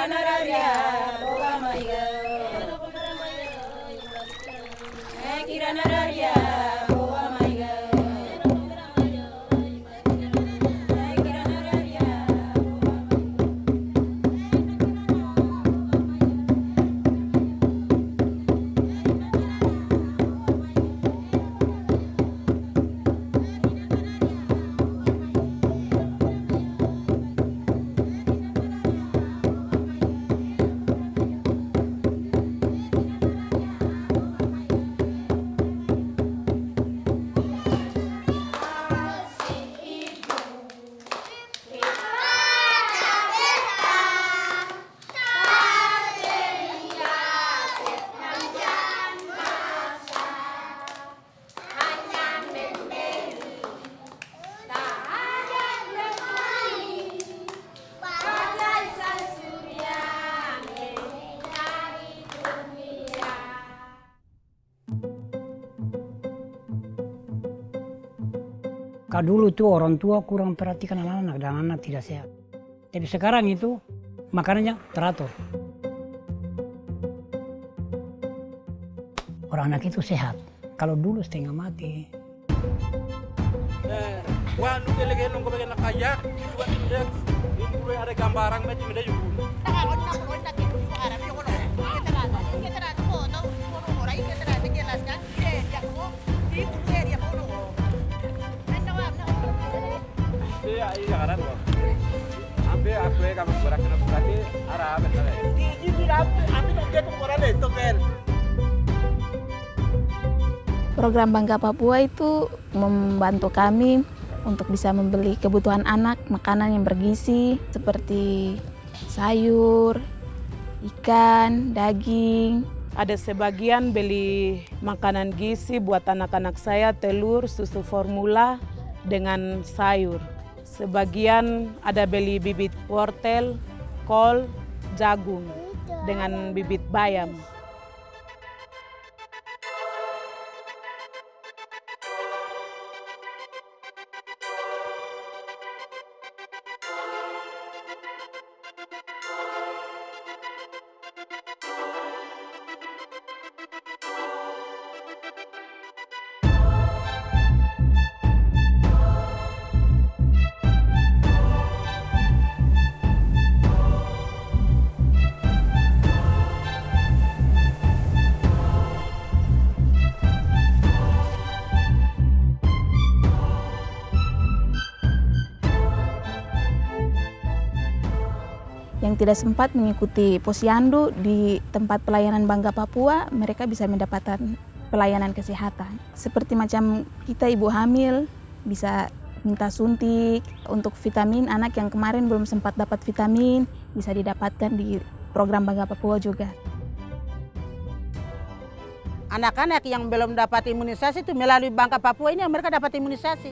Kiranararia, Bogamaiga. Kiranararia, Bogamaiga. Kalau dulu itu orang tua kurang perhatikan anak-anak dan anak tidak sehat. Tapi sekarang itu makanannya teratur. Orang anak itu sehat. Kalau dulu setengah mati. Wah, nu kelege nunggu bagian kaya, buat indeks, ini ada gambaran macam ada juga. Iya, iya kan tuh. Ambil aku yang kamu berak kena berarti arah benar. Ini ambil nunggu aku orang itu kan. Program Bangga Papua itu membantu kami untuk bisa membeli kebutuhan anak, makanan yang bergizi seperti sayur, ikan, daging. Ada sebagian beli makanan gizi buat anak-anak saya, telur, susu formula dengan sayur. Sebagian ada beli bibit wortel, kol, jagung dengan bibit bayam. Yang tidak sempat mengikuti posyandu di tempat pelayanan Bangga Papua, mereka bisa mendapatkan pelayanan kesehatan. Seperti macam kita ibu hamil bisa minta suntik untuk vitamin, anak yang kemarin belum sempat dapat vitamin bisa didapatkan di program Bangga Papua juga. Anak-anak yang belum dapat imunisasi itu melalui Bangga Papua ini mereka dapat imunisasi.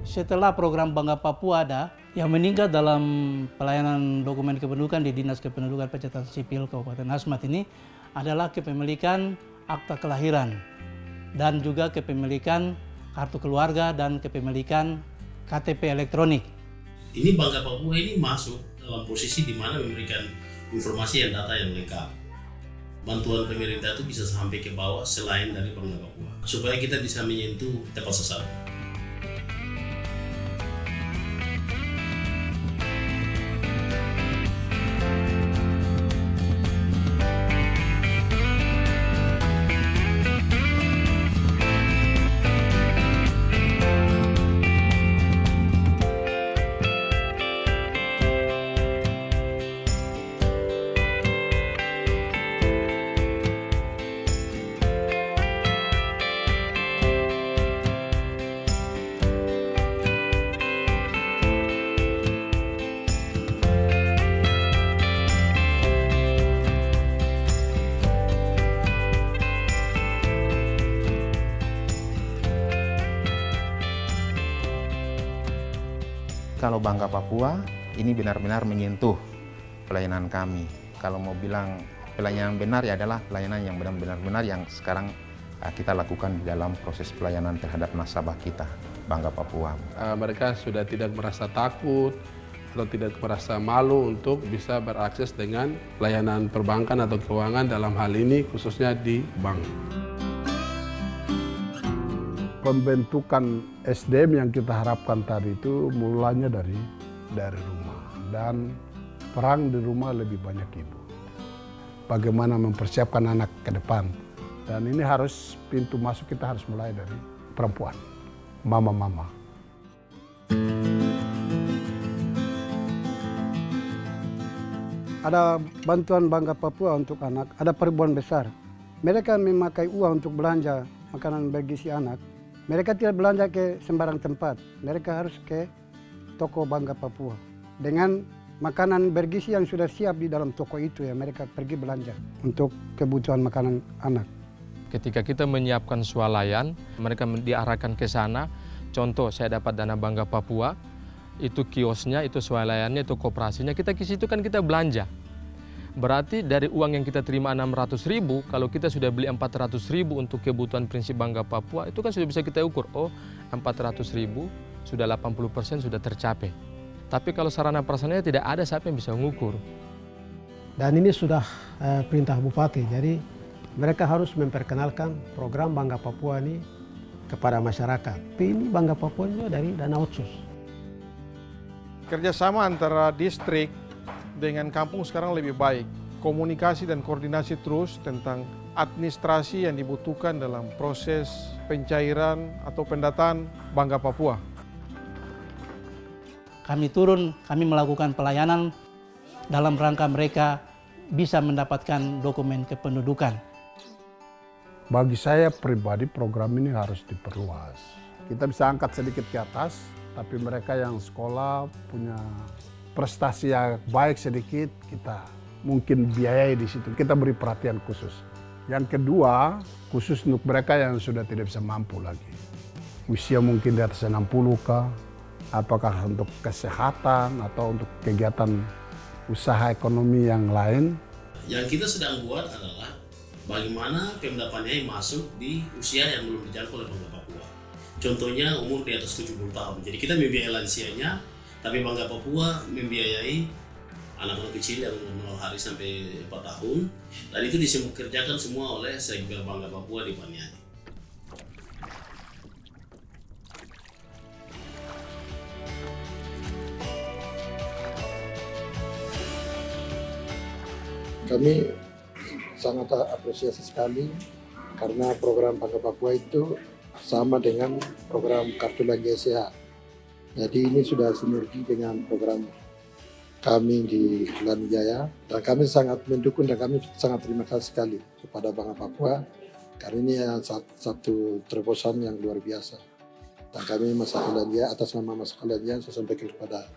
Setelah program Bangga Papua ada, yang meninggal dalam pelayanan dokumen kependudukan di Dinas Kependudukan Pencatatan Sipil Kabupaten Asmat ini adalah kepemilikan akta kelahiran dan juga kepemilikan kartu keluarga dan kepemilikan KTP elektronik. Ini Bangga Papua ini masuk dalam posisi di mana memberikan informasi dan data yang lengkap. Bantuan pemerintah itu bisa sampai ke bawah selain dari Bangga Papua, supaya kita bisa menyentuh tepat sasaran. Kalau Bangga Papua ini benar-benar menyentuh pelayanan kami. Kalau mau bilang pelayanan benar ya adalah pelayanan yang benar-benar yang sekarang kita lakukan di dalam proses pelayanan terhadap nasabah kita, Bangga Papua. Mereka sudah tidak merasa takut atau tidak merasa malu untuk bisa berakses dengan layanan perbankan atau keuangan dalam hal ini khususnya di bank. Pembentukan SDM yang kita harapkan tadi itu mulanya dari rumah, dan peran di rumah lebih banyak ibu. Bagaimana mempersiapkan anak ke depan, dan ini harus pintu masuk kita harus mulai dari perempuan, mama-mama. Ada bantuan Bangga Papua untuk anak, ada perempuan besar. Mereka memakai uang untuk belanja makanan bergizi anak. Mereka tidak belanja ke sembarang tempat, mereka harus ke toko Bangga Papua. Dengan makanan bergizi yang sudah siap di dalam toko itu ya, mereka pergi belanja untuk kebutuhan makanan anak. Ketika kita menyiapkan swalayan, mereka diarahkan ke sana. Contoh, saya dapat dana Bangga Papua, itu kiosnya, itu swalayannya, itu koperasinya, kita ke situ kan kita belanja. Berarti dari uang yang kita terima 600.000, kalau kita sudah beli 400.000 untuk kebutuhan prinsip Bangga Papua, itu kan sudah bisa kita ukur, oh 400.000 sudah 80% sudah tercapai. Tapi kalau sarana prasarananya tidak ada, siapa yang bisa mengukur? Dan ini sudah perintah Bupati, jadi mereka harus memperkenalkan program Bangga Papua ini kepada masyarakat. Tapi ini Bangga Papua juga dari dana otsus. Kerjasama antara distrik dengan kampung sekarang lebih baik. Komunikasi dan koordinasi terus tentang administrasi yang dibutuhkan dalam proses pencairan atau pendataan Bangga Papua. Kami turun, kami melakukan pelayanan dalam rangka mereka bisa mendapatkan dokumen kependudukan. Bagi saya pribadi program ini harus diperluas. Kita bisa angkat sedikit ke atas, tapi mereka yang sekolah punya prestasi yang baik sedikit, kita mungkin biayai di situ. Kita beri perhatian khusus. Yang kedua, khusus untuk mereka yang sudah tidak bisa mampu lagi. Usia mungkin di atas 60 kah, apakah untuk kesehatan atau untuk kegiatan usaha ekonomi yang lain. Yang kita sedang buat adalah bagaimana Pemda Paniai masuk di usia yang belum dijangkau oleh Bangga Papua. Contohnya umur di atas 70 tahun. Jadi kita membiayai lansianya, tapi Bangga Papua membiayai anak-anak kecil yang umur 0 hari sampai 4 tahun. Dan itu dikerjakan semua oleh Sekber Bangga Papua di Paniai. Kami sangat apresiasi sekali karena program Bangga Papua itu sama dengan program Kartu Belanja Sehat. Jadi ini sudah sinergi dengan program kami di Lanijaya, dan kami sangat mendukung dan kami sangat terima kasih sekali kepada Bangga Papua karena ini satu terobosan yang luar biasa. Dan kami Masyarakat Lanijaya, atas nama Masyarakat Lanijaya, saya sampaikan kepada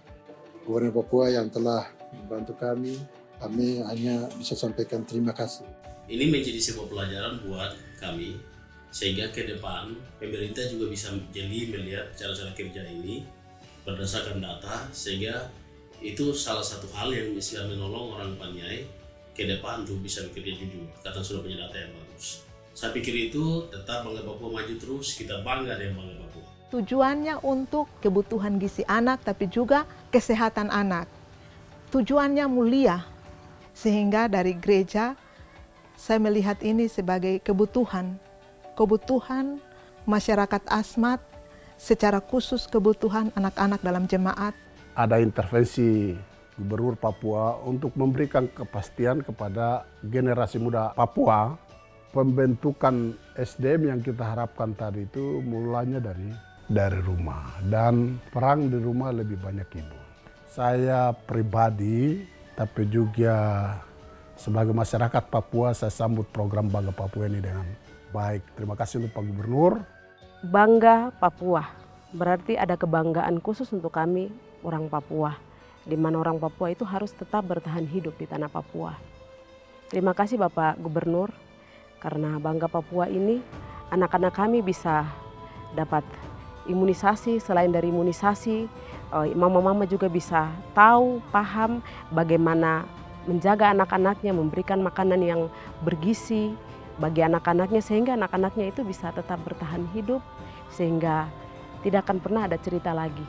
Gubernur Papua yang telah membantu kami hanya bisa sampaikan terima kasih. Ini menjadi sebuah pelajaran buat kami, sehingga ke depan pemerintah juga bisa jeli melihat cara-cara kerja ini berdasarkan data, sehingga itu salah satu hal yang bisa menolong orang Paniai ke depan untuk bisa bekerja jujur, karena sudah punya data yang bagus. Saya pikir itu tetap Bangga Papua maju terus, kita bangga dengan Bangga Papua. Tujuannya untuk kebutuhan gizi anak, tapi juga kesehatan anak. Tujuannya mulia, sehingga dari gereja saya melihat ini sebagai kebutuhan masyarakat Asmat, secara khusus kebutuhan anak-anak dalam jemaat. Ada intervensi Gubernur Papua untuk memberikan kepastian kepada generasi muda Papua. Pembentukan SDM yang kita harapkan tadi itu mulanya dari rumah, dan peran di rumah lebih banyak ibu. Saya pribadi, tapi juga sebagai masyarakat Papua, saya sambut program Bangga Papua ini dengan baik. Terima kasih untuk Pak Gubernur. Bangga Papua, berarti ada kebanggaan khusus untuk kami orang Papua, di mana orang Papua itu harus tetap bertahan hidup di tanah Papua. Terima kasih Bapak Gubernur, karena Bangga Papua ini anak-anak kami bisa dapat imunisasi. Selain dari imunisasi, mama-mama juga bisa tahu, paham bagaimana menjaga anak-anaknya, memberikan makanan yang bergizi bagi anak-anaknya, sehingga anak-anaknya itu bisa tetap bertahan hidup, sehingga tidak akan pernah ada cerita lagi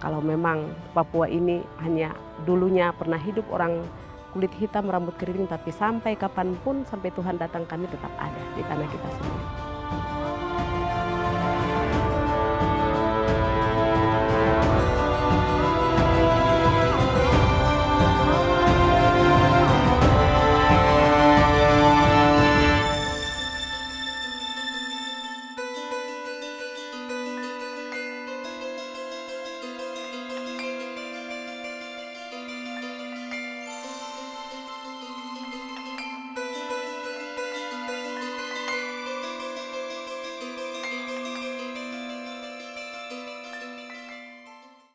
Kalau memang Papua ini hanya dulunya pernah hidup orang kulit hitam, rambut keriting, tapi sampai kapanpun, sampai Tuhan datang, kami tetap ada di tanah kita sendiri.